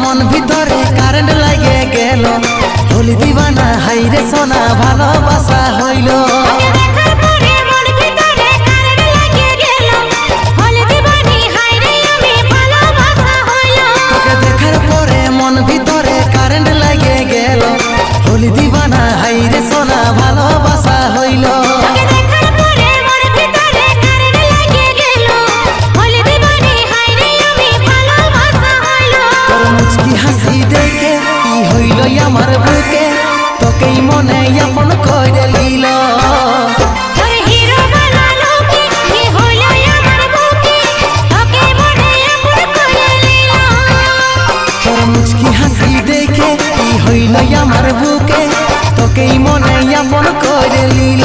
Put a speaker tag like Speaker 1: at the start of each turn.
Speaker 1: মন ভিতরে কারেন্ট লাগে গেল হলি দিবানা হাইরে সোনা ভালোবাসা হইল তোকে দেখার পরে মন ভিতরে কারেন্ট লাগে গেল হলি দিবানা হাইরে সোনা ভালোবাসা হইল আমার বুকে তোকেই মনে আপন করে লিল তোর মুচকি হাসি দেখে কি হইল আমার বুকে তোকেই মনে আপন করে লিল